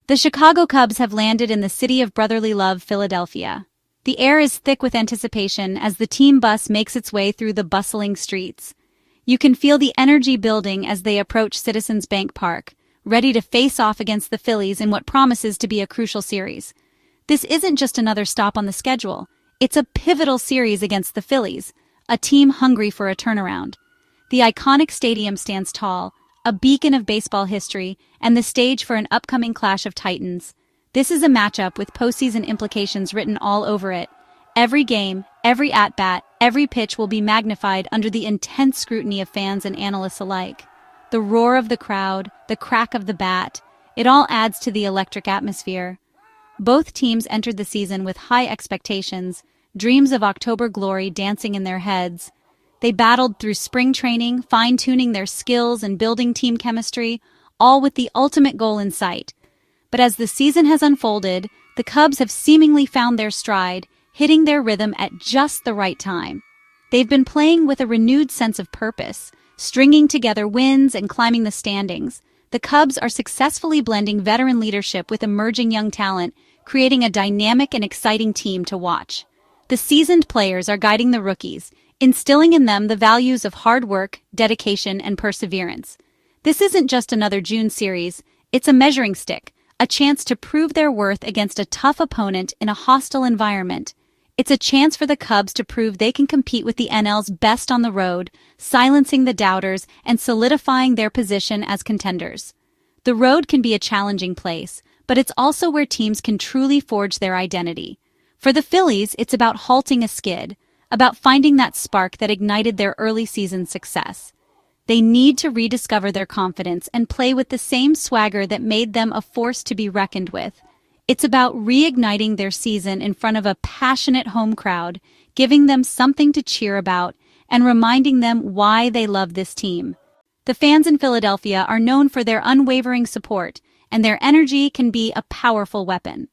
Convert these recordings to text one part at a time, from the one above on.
The Chicago Cubs have landed in the city of brotherly love, Philadelphia. The air is thick with anticipation as the team bus makes its way through the bustling streets. You can feel the energy building as they approach Citizens Bank Park, ready to face off against the Phillies in what promises to be a crucial series. This isn't just another stop on the schedule. It's a pivotal series against the Phillies, a team hungry for a turnaround. The iconic stadium stands tall, a beacon of baseball history, and the stage for an upcoming clash of titans. This is a matchup with postseason implications written all over it. Every game, every at-bat, every pitch will be magnified under the intense scrutiny of fans and analysts alike. The roar of the crowd, the crack of the bat, it all adds to the electric atmosphere. Both teams entered the season with high expectations, dreams of October glory dancing in their heads. They battled through spring training, fine-tuning their skills and building team chemistry, all with the ultimate goal in sight. But as the season has unfolded, the Cubs have seemingly found their stride, hitting their rhythm at just the right time. They've been playing with a renewed sense of purpose, stringing together wins and climbing the standings. The Cubs are successfully blending veteran leadership with emerging young talent, creating a dynamic and exciting team to watch. The seasoned players are guiding the rookies, instilling in them the values of hard work, dedication, and perseverance. This isn't just another June series, it's a measuring stick, a chance to prove their worth against a tough opponent in a hostile environment. It's a chance for the Cubs to prove they can compete with the NL's best on the road, silencing the doubters and solidifying their position as contenders. The road can be a challenging place, but it's also where teams can truly forge their identity. For the Phillies, it's about halting a skid, about finding that spark that ignited their early season success. They need to rediscover their confidence and play with the same swagger that made them a force to be reckoned with. It's about reigniting their season in front of a passionate home crowd, giving them something to cheer about, and reminding them why they love this team. The fans in Philadelphia are known for their unwavering support, and their energy can be a powerful weapon.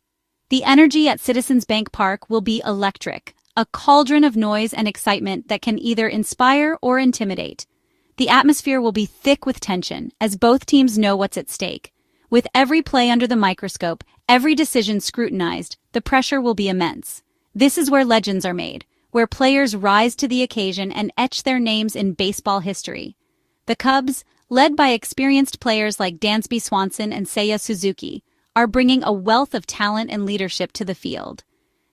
The energy at Citizens Bank Park will be electric, a cauldron of noise and excitement that can either inspire or intimidate. The atmosphere will be thick with tension, as both teams know what's at stake. With every play under the microscope, every decision scrutinized, the pressure will be immense. This is where legends are made, where players rise to the occasion and etch their names in baseball history. The Cubs, led by experienced players like Dansby Swanson and Seiya Suzuki, are bringing a wealth of talent and leadership to the field.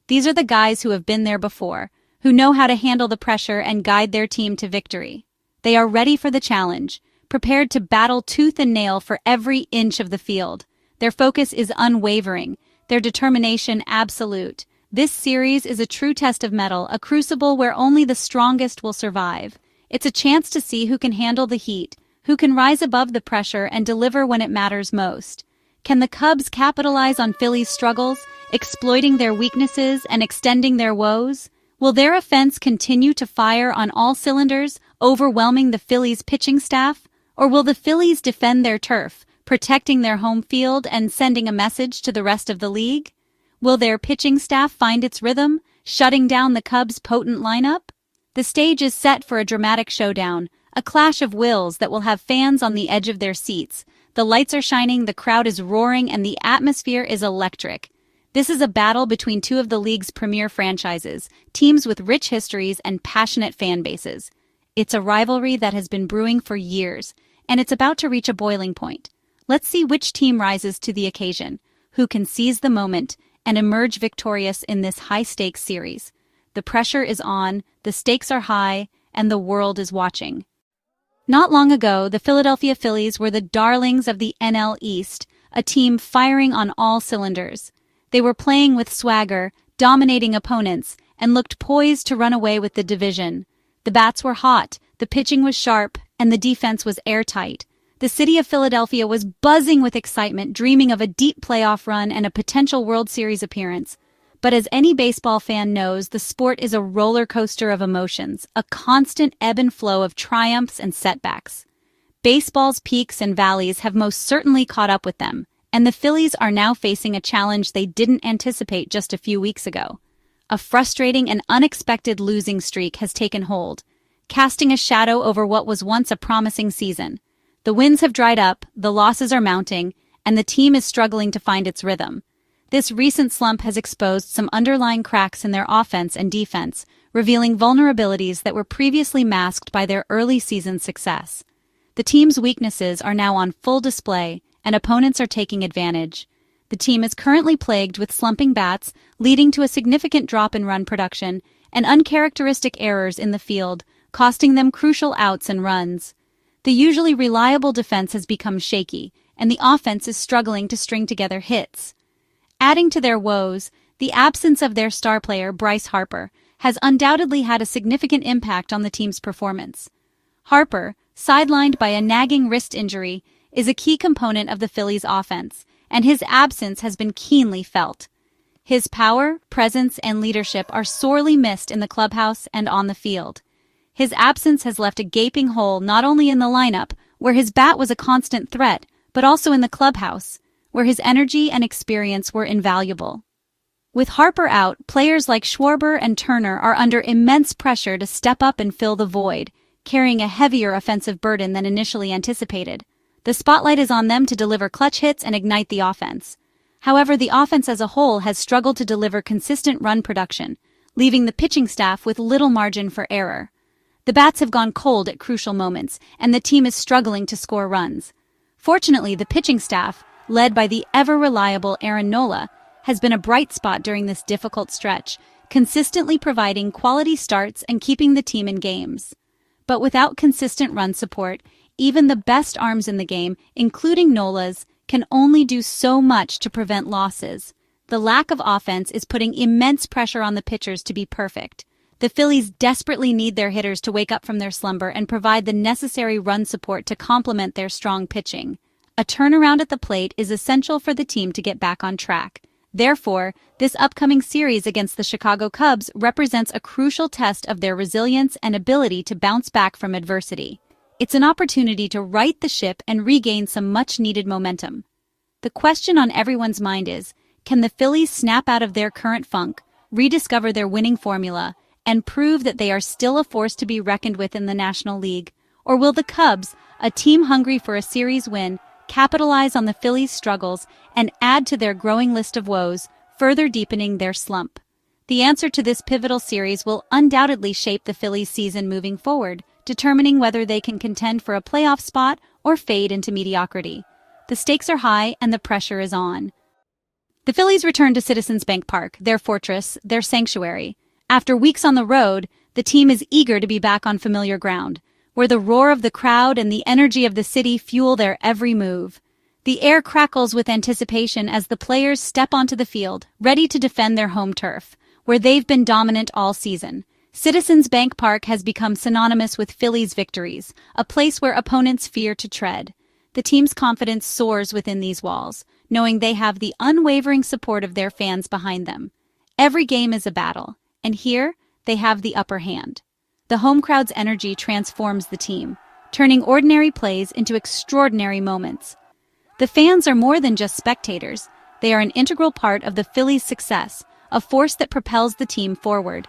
These are the guys who have been there before, who know how to handle the pressure and guide their team to victory. They are ready for the challenge, prepared to battle tooth and nail for every inch of the field. Their focus is unwavering, their determination absolute. This series is a true test of mettle, a crucible where only the strongest will survive. It's a chance to see who can handle the heat, who can rise above the pressure and deliver when it matters most. Can the Cubs capitalize on Phillies' struggles, exploiting their weaknesses and extending their woes? Will their offense continue to fire on all cylinders, overwhelming the Phillies' pitching staff? Or will the Phillies defend their turf, protecting their home field and sending a message to the rest of the league? Will their pitching staff find its rhythm, shutting down the Cubs' potent lineup? The stage is set for a dramatic showdown, a clash of wills that will have fans on the edge of their seats. The lights are shining, the crowd is roaring, and the atmosphere is electric. This is a battle between two of the league's premier franchises, teams with rich histories and passionate fan bases. It's a rivalry that has been brewing for years, and it's about to reach a boiling point. Let's see which team rises to the occasion, who can seize the moment and emerge victorious in this high-stakes series. The pressure is on, the stakes are high, and the world is watching. Not long ago, the Philadelphia Phillies were the darlings of the NL East, a team firing on all cylinders. They were playing with swagger, dominating opponents, and looked poised to run away with the division. The bats were hot, the pitching was sharp, and the defense was airtight. The city of Philadelphia was buzzing with excitement, dreaming of a deep playoff run and a potential World Series appearance. But as any baseball fan knows, the sport is a roller coaster of emotions, a constant ebb and flow of triumphs and setbacks. Baseball's peaks and valleys have most certainly caught up with them, and the Phillies are now facing a challenge they didn't anticipate just a few weeks ago. A frustrating and unexpected losing streak has taken hold, casting a shadow over what was once a promising season. The wins have dried up, the losses are mounting, and the team is struggling to find its rhythm. This recent slump has exposed some underlying cracks in their offense and defense, revealing vulnerabilities that were previously masked by their early season success. The team's weaknesses are now on full display, and opponents are taking advantage. The team is currently plagued with slumping bats, leading to a significant drop in run production and uncharacteristic errors in the field, costing them crucial outs and runs. The usually reliable defense has become shaky, and the offense is struggling to string together hits. Adding to their woes, the absence of their star player, Bryce Harper, has undoubtedly had a significant impact on the team's performance. Harper, sidelined by a nagging wrist injury, is a key component of the Phillies' offense, and his absence has been keenly felt. His power, presence, and leadership are sorely missed in the clubhouse and on the field. His absence has left a gaping hole not only in the lineup, where his bat was a constant threat, but also in the clubhouse, where his energy and experience were invaluable. With Harper out, players like Schwarber and Turner are under immense pressure to step up and fill the void, carrying a heavier offensive burden than initially anticipated. The spotlight is on them to deliver clutch hits and ignite the offense. However, the offense as a whole has struggled to deliver consistent run production, leaving the pitching staff with little margin for error. The bats have gone cold at crucial moments, and the team is struggling to score runs. Fortunately, the pitching staff, led by the ever-reliable Aaron Nola, has been a bright spot during this difficult stretch, consistently providing quality starts and keeping the team in games. But without consistent run support, even the best arms in the game, including Nola's, can only do so much to prevent losses. The lack of offense is putting immense pressure on the pitchers to be perfect. The Phillies desperately need their hitters to wake up from their slumber and provide the necessary run support to complement their strong pitching. A turnaround at the plate is essential for the team to get back on track. Therefore, this upcoming series against the Chicago Cubs represents a crucial test of their resilience and ability to bounce back from adversity. It's an opportunity to right the ship and regain some much-needed momentum. The question on everyone's mind is, can the Phillies snap out of their current funk, rediscover their winning formula, and prove that they are still a force to be reckoned with in the National League? Or will the Cubs, a team hungry for a series win, capitalize on the Phillies' struggles and add to their growing list of woes, further deepening their slump? The answer to this pivotal series will undoubtedly shape the Phillies' season moving forward, determining whether they can contend for a playoff spot or fade into mediocrity. The stakes are high and the pressure is on. The Phillies return to Citizens Bank Park, their fortress, their sanctuary. After weeks on the road, the team is eager to be back on familiar ground, where the roar of the crowd and the energy of the city fuel their every move. The air crackles with anticipation as the players step onto the field, ready to defend their home turf, where they've been dominant all season. Citizens Bank Park has become synonymous with Phillies victories, a place where opponents fear to tread. The team's confidence soars within these walls, knowing they have the unwavering support of their fans behind them. Every game is a battle, and here they have the upper hand. The home crowd's energy transforms the team, turning ordinary plays into extraordinary moments. The fans are more than just spectators. They are an integral part of the Phillies' success, a force that propels the team forward.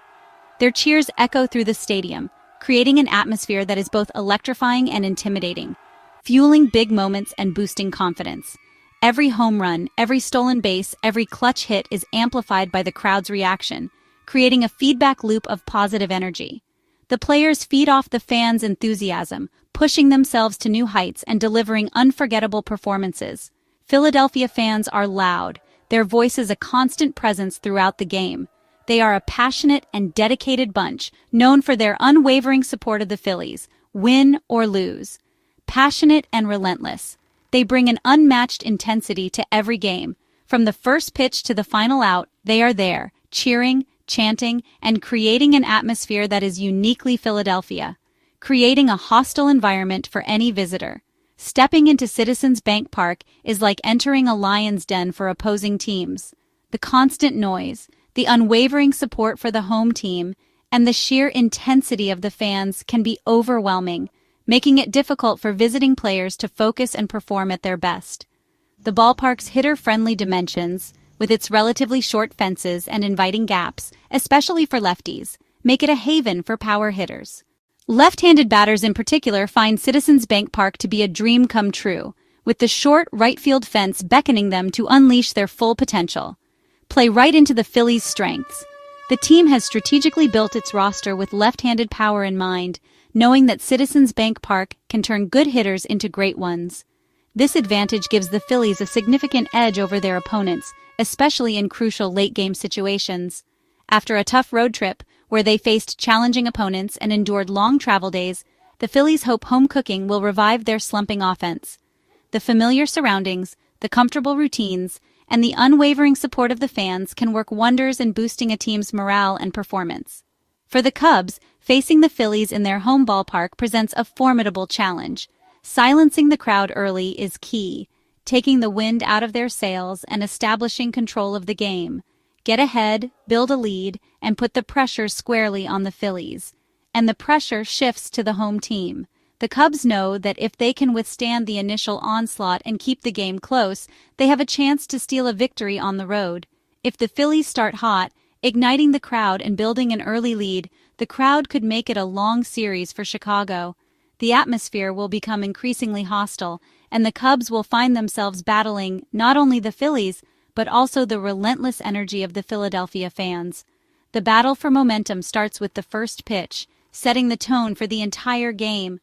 Their cheers echo through the stadium, creating an atmosphere that is both electrifying and intimidating, fueling big moments and boosting confidence. Every home run, every stolen base, every clutch hit is amplified by the crowd's reaction, creating a feedback loop of positive energy. The players feed off the fans' enthusiasm, pushing themselves to new heights and delivering unforgettable performances. Philadelphia fans are loud, their voices a constant presence throughout the game. They are a passionate and dedicated bunch, known for their unwavering support of the Phillies, win or lose. Passionate and relentless, they bring an unmatched intensity to every game. From the first pitch to the final out, they are there, cheering, chanting, and creating an atmosphere that is uniquely Philadelphia, creating a hostile environment for any visitor. Stepping into Citizens Bank Park is like entering a lion's den for opposing teams. The constant noise, the unwavering support for the home team, and the sheer intensity of the fans can be overwhelming, making it difficult for visiting players to focus and perform at their best. The ballpark's hitter-friendly dimensions, with its relatively short fences and inviting gaps, especially for lefties, make it a haven for power hitters. Left-handed batters in particular find Citizens Bank Park to be a dream come true, with the short right field fence beckoning them to unleash their full potential. Play right into the Phillies' strengths. The team has strategically built its roster with left-handed power in mind, knowing that Citizens Bank Park can turn good hitters into great ones. This advantage gives the Phillies a significant edge over their opponents, especially in crucial late-game situations. After a tough road trip, where they faced challenging opponents and endured long travel days, the Phillies hope home cooking will revive their slumping offense. The familiar surroundings, the comfortable routines, and the unwavering support of the fans can work wonders in boosting a team's morale and performance. For the Cubs, facing the Phillies in their home ballpark presents a formidable challenge. Silencing the crowd early is key, taking the wind out of their sails and establishing control of the game. Get ahead, build a lead, and put the pressure squarely on the Phillies. And the pressure shifts to the home team. The Cubs know that if they can withstand the initial onslaught and keep the game close, they have a chance to steal a victory on the road. If the Phillies start hot, igniting the crowd and building an early lead, the crowd could make it a long series for Chicago. The atmosphere will become increasingly hostile, and the Cubs will find themselves battling not only the Phillies, but also the relentless energy of the Philadelphia fans. The battle for momentum starts with the first pitch, setting the tone for the entire game.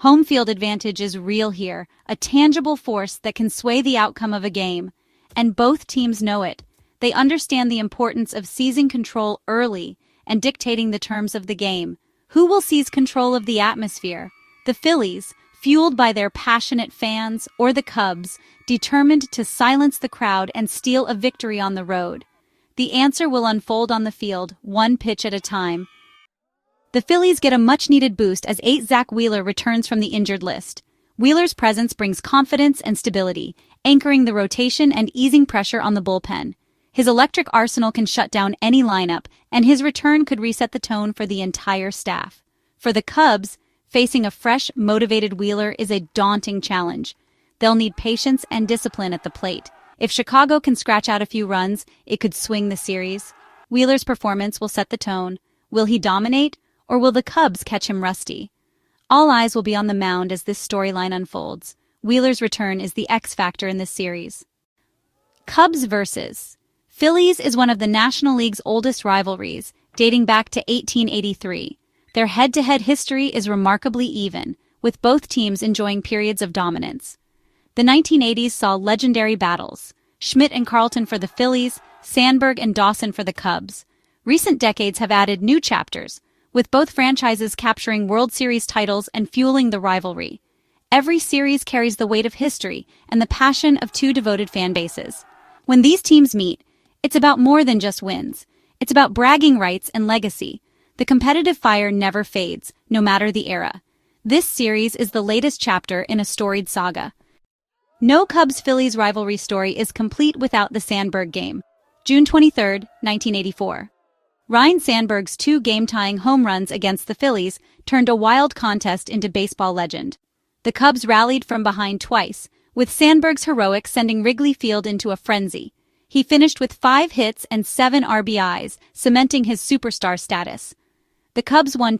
Home field advantage is real here, a tangible force that can sway the outcome of a game. And both teams know it. They understand the importance of seizing control early and dictating the terms of the game. Who will seize control of the atmosphere? The Phillies, fueled by their passionate fans, or the Cubs, determined to silence the crowd and steal a victory on the road? The answer will unfold on the field, one pitch at a time. The Phillies get a much-needed boost as zackwheeler returns from the injured list. Wheeler's presence brings confidence and stability, anchoring the rotation and easing pressure on the bullpen. His electric arsenal can shut down any lineup, and his return could reset the tone for the entire staff. For the Cubs, facing a fresh, motivated Wheeler is a daunting challenge. They'll need patience and discipline at the plate. If Chicago can scratch out a few runs, it could swing the series. Wheeler's performance will set the tone. Will he dominate, or will the Cubs catch him rusty? All eyes will be on the mound as this storyline unfolds. Wheeler's return is the X factor in this series. Cubs vs. Phillies is one of the National League's oldest rivalries, dating back to 1883. Their head-to-head history is remarkably even, with both teams enjoying periods of dominance. The 1980s saw legendary battles: Schmidt and Carlton for the Phillies, Sandberg and Dawson for the Cubs. Recent decades have added new chapters, with both franchises capturing World Series titles and fueling the rivalry. Every series carries the weight of history and the passion of two devoted fan bases. When these teams meet, it's about more than just wins. It's about bragging rights and legacy. The competitive fire never fades, no matter the era. This series is the latest chapter in a storied saga. No Cubs-Phillies rivalry story is complete without the Sandberg game. June 23, 1984. Ryne Sandberg's two game-tying home runs against the Phillies turned a wild contest into baseball legend. The Cubs rallied from behind twice, with Sandberg's heroics sending Wrigley Field into a frenzy. He finished with 5 hits and 7 RBIs, cementing his superstar status. The Cubs won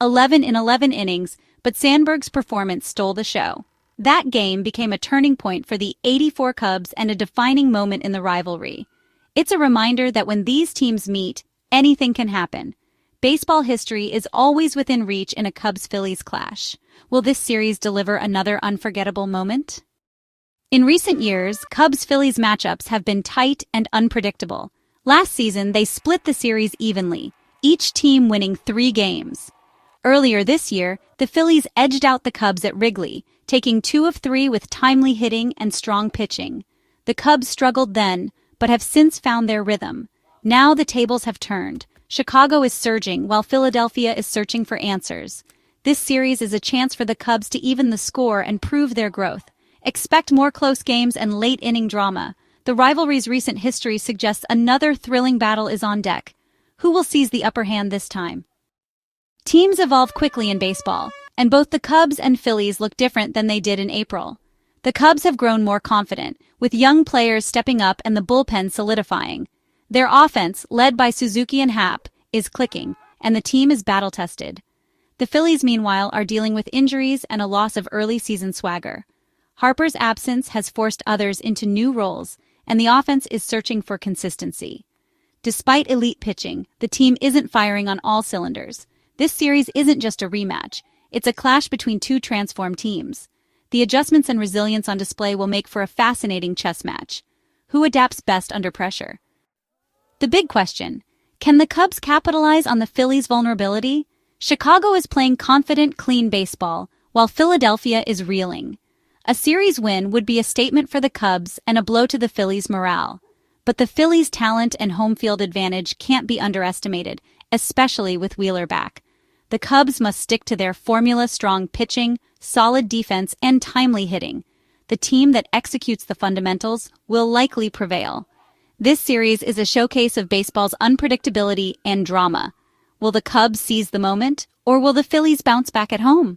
11 in 11 innings, but Sandberg's performance stole the show. That game became a turning point for the '84 Cubs and a defining moment in the rivalry. It's a reminder that when these teams meet, anything can happen. Baseball history is always within reach in a Cubs-Phillies clash. Will this series deliver another unforgettable moment? In recent years, Cubs-Phillies matchups have been tight and unpredictable. Last season, they split the series evenly, each team winning 3 games. Earlier this year, the Phillies edged out the Cubs at Wrigley, taking 2 of 3 with timely hitting and strong pitching. The Cubs struggled then, but have since found their rhythm. Now the tables have turned. Chicago is surging, while Philadelphia is searching for answers. This series is a chance for the Cubs to even the score and prove their growth. Expect more close games and late-inning drama. The rivalry's recent history suggests another thrilling battle is on deck. Who will seize the upper hand this time? Teams evolve quickly in baseball, and both the Cubs and Phillies look different than they did in April. The Cubs have grown more confident, with young players stepping up and the bullpen solidifying. Their offense, led by Suzuki and Happ, is clicking, and the team is battle-tested. The Phillies, meanwhile, are dealing with injuries and a loss of early season swagger. Harper's absence has forced others into new roles, and the offense is searching for consistency. Despite elite pitching, the team isn't firing on all cylinders. This series isn't just a rematch, it's a clash between two transformed teams. The adjustments and resilience on display will make for a fascinating chess match. Who adapts best under pressure? The big question: can the Cubs capitalize on the Phillies' vulnerability? Chicago is playing confident, clean baseball, while Philadelphia is reeling. A series win would be a statement for the Cubs and a blow to the Phillies' morale. But the Phillies' talent and home field advantage can't be underestimated, especially with Wheeler back. The Cubs must stick to their formula: strong pitching, solid defense, and timely hitting. The team that executes the fundamentals will likely prevail. This series is a showcase of baseball's unpredictability and drama. Will the Cubs seize the moment, or will the Phillies bounce back at home?